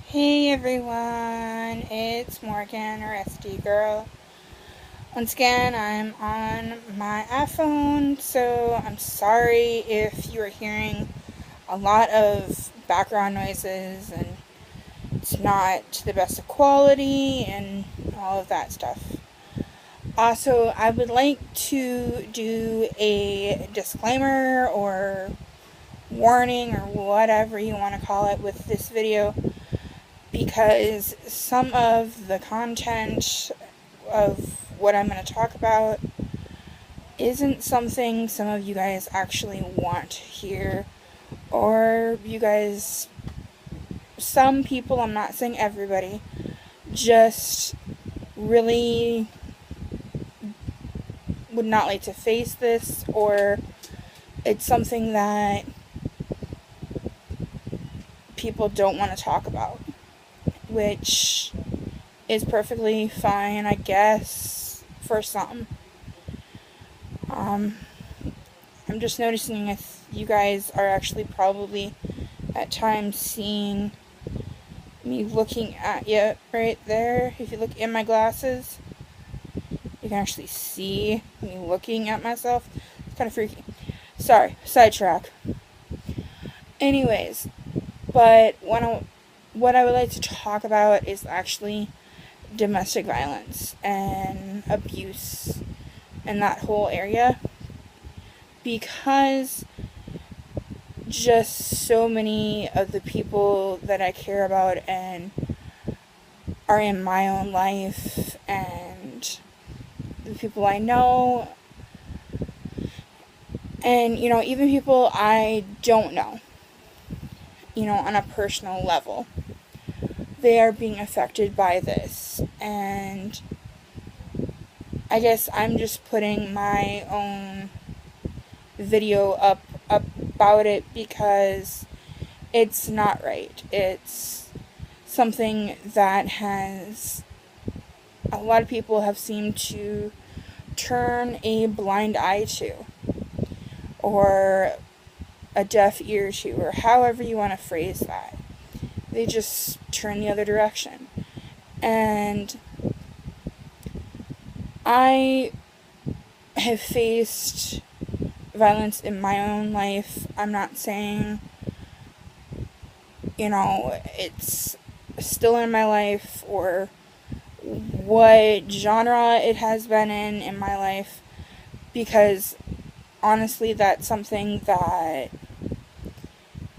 Hey everyone, it's Morgan or SD Girl. Once again, I'm on my iPhone, so I'm sorry if you are hearing a lot of background noises and it's not to the best of quality and all of that stuff. Also, I would like to do a disclaimer or warning or whatever you want to call it with this video, because some of the content of what I'm going to talk about isn't something some of you guys actually want to hear, or you guys, some people, I'm not saying everybody, just really would not like to face this, or it's something that people don't want to talk about, which is perfectly fine, I guess, for some. I'm just noticing if you guys are actually probably at times seeing me looking at you right there. If you look in my glasses, you can actually see me looking at myself. It's kind of freaky. Sorry, sidetrack. Anyways, but what I would like to talk about is actually domestic violence and abuse and that whole area, because just so many of the people that I care about and are in my own life and the people I know, and even people I don't know, on a personal level, they are being affected by this. And I guess I'm just putting my own video up about it because it's not right. It's something that has a lot of people have seemed to turn a blind eye to, or a deaf ear to, or however you want to phrase that. They just turn the other direction. And I have faced violence in my own life. I'm not saying, it's still in my life or what genre it has been in my life, because honestly, that's something that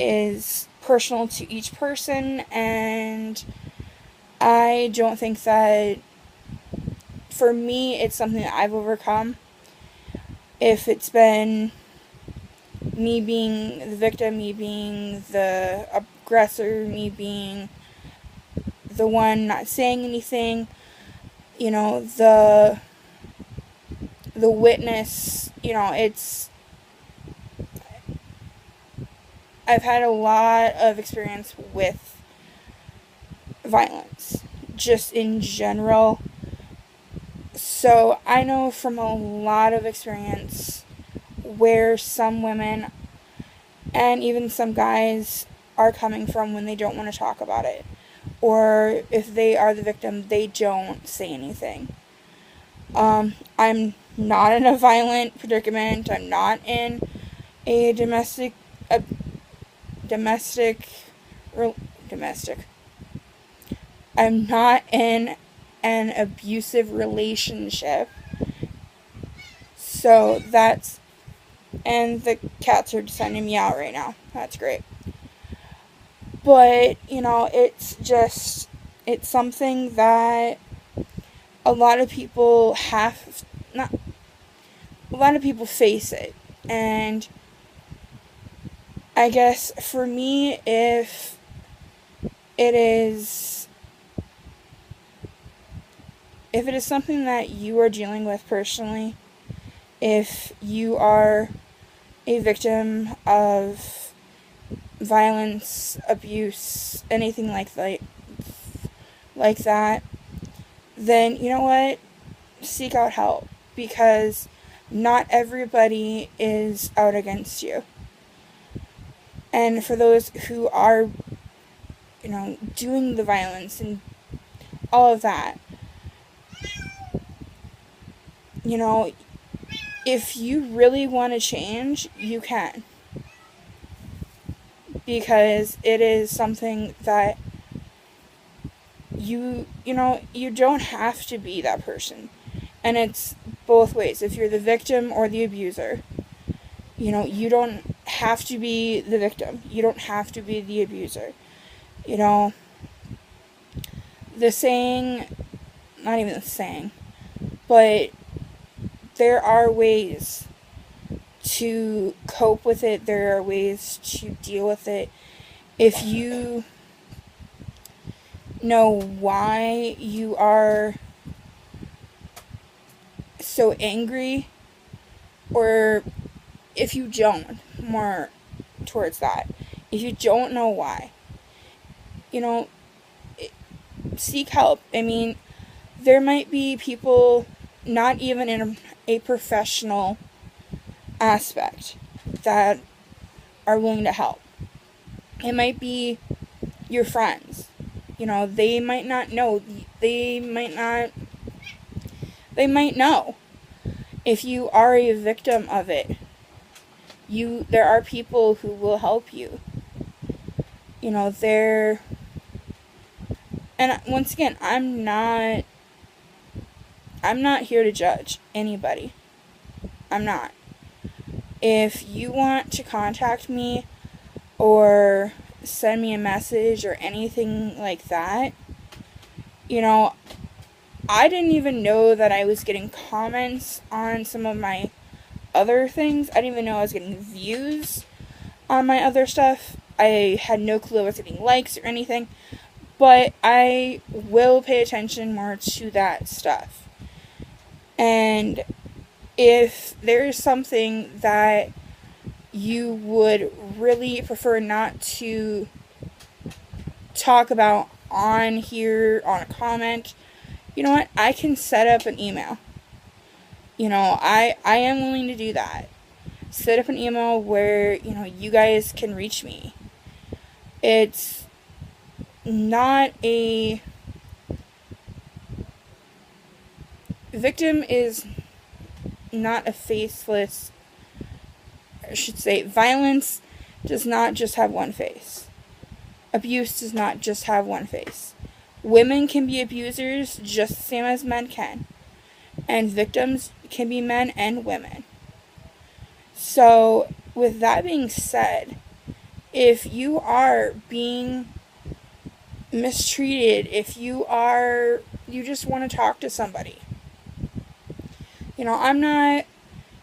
is personal to each person, and I don't think that, for me, it's something that I've overcome. If it's been me being the victim, me being the aggressor, me being the one not saying anything, the witness, I've had a lot of experience with violence, just in general. So I know from a lot of experience where some women and even some guys are coming from when they don't want to talk about it. Or if they are the victim, they don't say anything. I'm not in a violent predicament. I'm not in a domestic. I'm not in an abusive relationship. So that's, and the cats are sending me out right now. That's great. But, it's something that a lot of people a lot of people face it. And I guess for me, if it is something that you are dealing with personally, if you are a victim of violence, abuse, anything like that, then you know what? Seek out help, because not everybody is out against you. And for those who are doing the violence and all of that. If you really want to change, you can. Because it is something that you don't have to be that person. And it's both ways. If you're the victim or the abuser, you don't have to be the victim. You don't have to be the abuser. The saying, not even the saying, but there are ways to cope with it. There are ways to deal with it. If you know why you are so angry, or if you don't, more towards that, if you don't know why, seek help. I mean, there might be people, not even in a professional aspect, that are willing to help. It might be your friends. They might not know. They might know. If you are a victim of it, there are people who will help you. And once again, I'm not here to judge anybody. I'm not. If you want to contact me or send me a message or anything like that, I didn't even know that I was getting comments on some of my other things. I didn't even know I was getting views on my other stuff. I had no clue I was getting likes or anything. But I will pay attention more to that stuff. And if there is something that you would really prefer not to talk about on here, on a comment, you know what? I can set up an email. I am willing to do that. Set up an email where, you guys can reach me. It's not a... Victim is not a faceless... I should say, violence does not just have one face. Abuse does not just have one face. Women can be abusers just the same as men can. And victims can be men and women. So, with that being said, if you are being mistreated, if you just want to talk to somebody, I'm not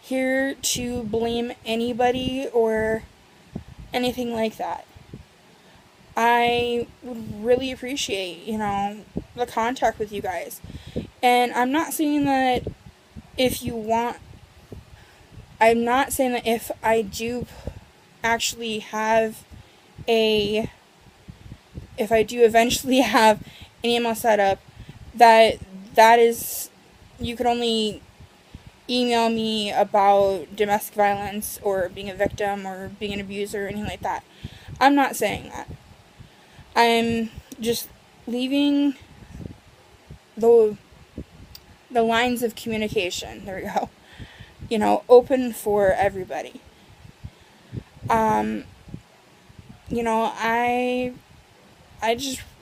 here to blame anybody or anything like that. I would really appreciate, the contact with you guys. And I'm not saying that if I do actually have if I do eventually have an email set up, that is, you could only email me about domestic violence or being a victim or being an abuser or anything like that. I'm not saying that. I'm just leaving the lines of communication, there we go, open for everybody.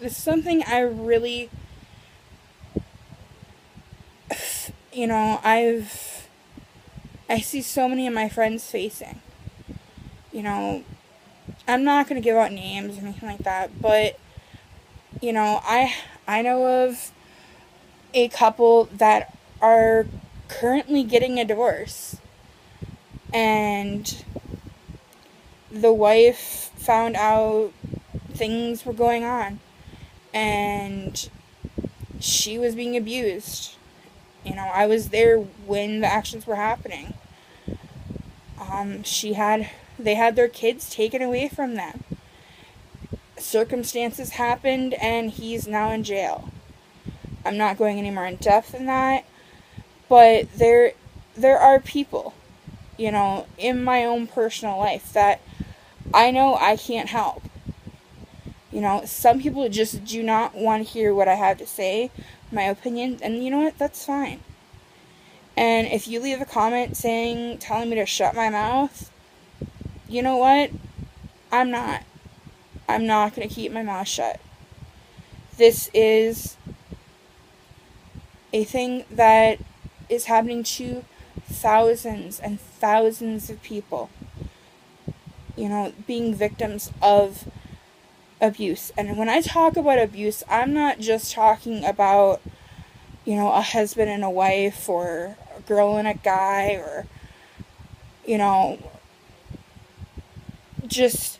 It's something I really, I see so many of my friends facing. I'm not going to give out names or anything like that, but, I know of a couple that are currently getting a divorce, and the wife found out things were going on, and she was being abused. I was there when the actions were happening. They had their kids taken away from them. Circumstances happened, and he's now in jail. I'm not going any more in depth than that, but there are people, in my own personal life that I know I can't help. You know, some people just do not want to hear what I have to say, my opinion, and you know what? That's fine. And if you leave a comment telling me to shut my mouth, you know what? I'm not going to keep my mouth shut. This is a thing that is happening to thousands and thousands of people, you know, being victims of abuse. And when I talk about abuse, I'm not just talking about, you know, a husband and a wife, or a girl and a guy, or, you know, just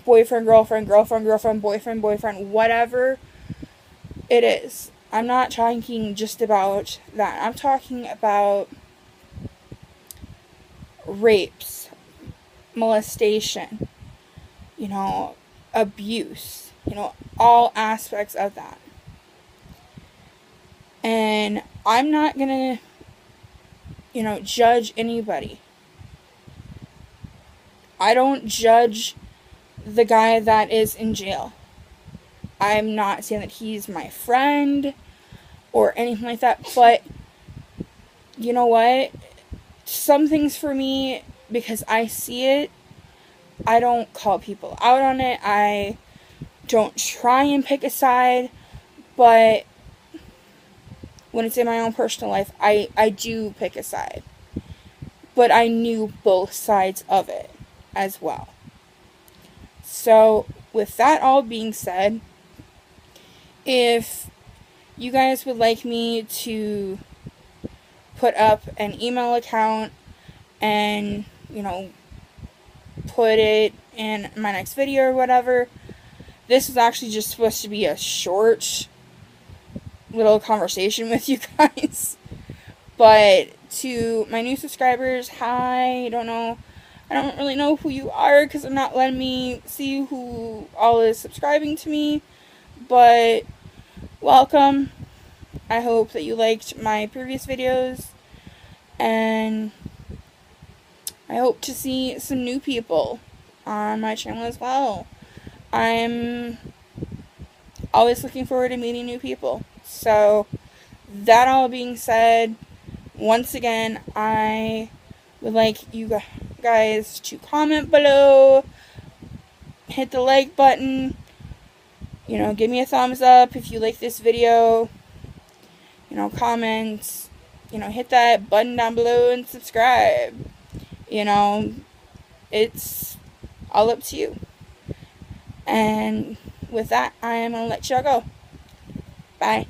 boyfriend, girlfriend, girlfriend, girlfriend, boyfriend, boyfriend, whatever it is. I'm not talking just about that. I'm talking about rapes, molestation, you know, abuse, you know, all aspects of that. And I'm not gonna, you know, judge anybody. I don't judge the guy that is in jail. I'm not saying that he's my friend or anything like that, but you know what? Some things for me, because I see it, I don't call people out on it. I don't try and pick a side, but when it's in my own personal life, I do pick a side. But I knew both sides of it as well. So, with that all being said, if you guys would like me to put up an email account and, you know, put it in my next video or whatever, this is actually just supposed to be a short little conversation with you guys. But to my new subscribers, hi, I don't really know who you are because they're not letting me see who all is subscribing to me, but welcome. I hope that you liked my previous videos, and I hope to see some new people on my channel as well. I'm always looking forward to meeting new people. So, that all being said, once again, I would like you guys to comment below, hit the like button, you know, give me a thumbs up if you like this video, you know, comment, you know, hit that button down below and subscribe. You know, it's all up to you. And with that, I am going to let y'all go. Bye.